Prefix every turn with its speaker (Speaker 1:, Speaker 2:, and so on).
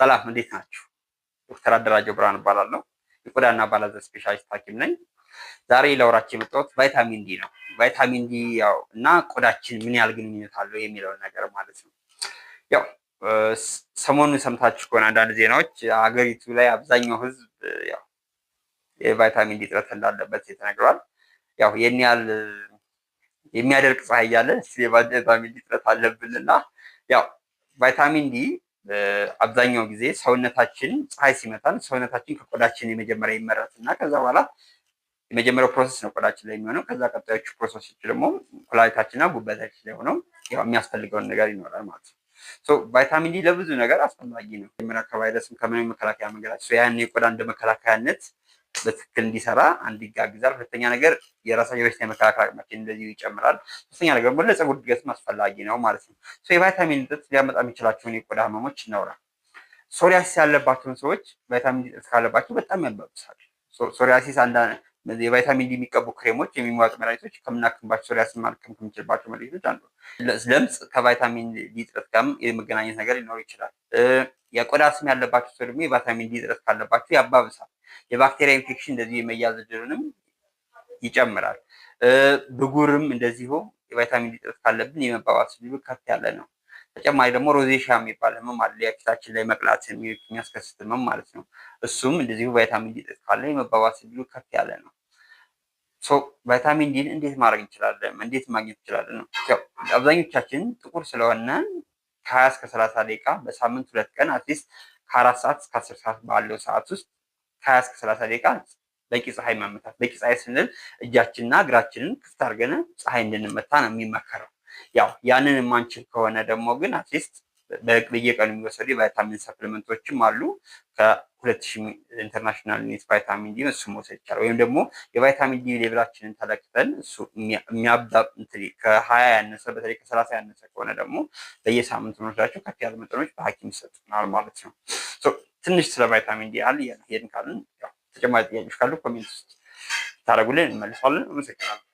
Speaker 1: ሰላም እንዴት ናችሁ? ዶክተር አደራጀው ብርሃን እባላለሁ። የቆዳና አባላዘር ስፔሻሊስት ሐኪም ነኝ። ዛሬ ላወራችሁ የመጣሁት ቫይታሚን ዲ ነው። ቫይታሚን ዲ ያው እና ቆዳችን ምን ያህል ግንኙነት አለው የሚለውን ነገር ማለት ነው። ያው ሰሞኑን ሰምታችሁ ከሆነ አንዳንድ ዜናዎች ሀገሪቱ ላይ አብዛኛው ሕዝብ ያው የቫይታሚን ዲ እጥረት እንዳለበት ተነግሯል። ያው ይህን ያህል የሚያደርቅ ፀሐይ እያለ የቫይታሚን ዲ እጥረት አለብንና ያው ቫይታሚን ዲ አብዛኛው ጊዜ ሰውነታችን ፀሐይ ሲመታን ሰውነታችን ከቆዳችን የመጀመሪያ ይመረትና ከዛ በኋላ የመጀመሪያው ፕሮሰስ ነው ቆዳችን ላይ የሚሆነው። ከዛ ቀጣዮቹ ፕሮሰሶች ደግሞ ኩላሊታችንና ጉበታችን ላይ ሆነው ያው የሚያስፈልገውን ነገር ይኖራል ማለት ነው። ቫይታሚን ዲ ለብዙ ነገር አስፈላጊ ነው። መጀመሪያ ከቫይረስም ከምንም መከላከያ መንገዳችን ያን የቆዳ እንደ መከላከያነት በትክክል እንዲሰራ አንድ ያግዛል። ሁለተኛ ነገር የራሳቸው የበሽታ የመከላከል አቅማችን እንደዚሁ ይጨምራል። ሶስተኛ ነገር ደግሞ ለፀጉር እድገትም አስፈላጊ ነው ማለት ነው። የቫይታሚን እጥረት ሊያመጣ የሚችላቸውን የቆዳ ህመሞች እናውራ። ሶሪያሲስ ያለባቸውን ሰዎች ቫይታሚን ዲ እጥረት ካለባቸው በጣም ያባብሳል። ሶሪያሲስ የቫይታሚን ዲ የሚቀቡ ክሬሞች፣ የሚዋጡ መድኃኒቶች ከምናክምባቸው ሶሪያሲስ ማከም ከምንችልባቸው መድኃኒቶች አንዱ። ለምጽ ከቫይታሚን ዲ እጥረት ጋርም የመገናኘት ነገር ሊኖር ይችላል። የቆዳ ስም ያለባቸው ሰው ደግሞ የቫይታሚን ዲ እጥረት ካለባቸው ያባብሳል። የባክቴሪያ ኢንፌክሽን እንደዚህ የመያዝ እድሉንም ይጨምራል። ብጉርም እንደዚሁ የቫይታሚን ዲ እጥረት ካለብን የመባባስ እድሉ ከፍ ያለ ነው። ተጨማሪ ደግሞ ሮዜሻ የሚባል ህመም አለ። የፊታችን ላይ መቅላት የሚያስከስት ህመም ማለት ነው። እሱም እንደዚሁ ቫይታሚን ዲ እጥረት ካለ የመባባስ እድሉ ከፍ ያለ ነው። ቫይታሚን ዲን እንዴት ማድረግ እንችላለን? እንዴት ማግኘት እንችላለን ነው። አብዛኞቻችን ጥቁር ስለሆነ ከ20 እስከ 30 ደቂቃ በሳምንት 2 ቀን አትሊስት ከ4 ሰዓት እስከ 10 ሰዓት ባለው ሰዓት ውስጥ ከ20 እስከ 30 ደቂቃ በቂ ፀሐይ መመታት። በቂ ፀሐይ ስንል እጃችንና እግራችንን ክፍት አድርገን ፀሐይ እንድንመታ ነው የሚመከረው። ያው ያንን የማንችል ከሆነ ደግሞ ግን አትሊስት በየቀኑ የሚወሰዱ የቫይታሚን ሰፕሊመንቶችም አሉ። ከ2000 ኢንተርናሽናል ዩኒት ቫይታሚን ዲ እሱ መውሰድ ይቻላል። ወይም ደግሞ የቫይታሚን ዲ ሌቭላችንን ተለክተን እሱ ከ20 ያነሰ በተለይ ከ30 ያነሰ ከሆነ ደግሞ በየሳምንቱ መውሰዳቸው ከፍ ያሉ መጠኖች በሐኪም ይሰጡናል ማለት ነው። ትንሽ ስለ ቫይታሚን ዲ ሄድን ካልን ተጨማሪ ጥያቄዎች ካሉ ኮሜንት ውስጥ ታደርጉልን እንመልሳለን። አመሰግናለሁ።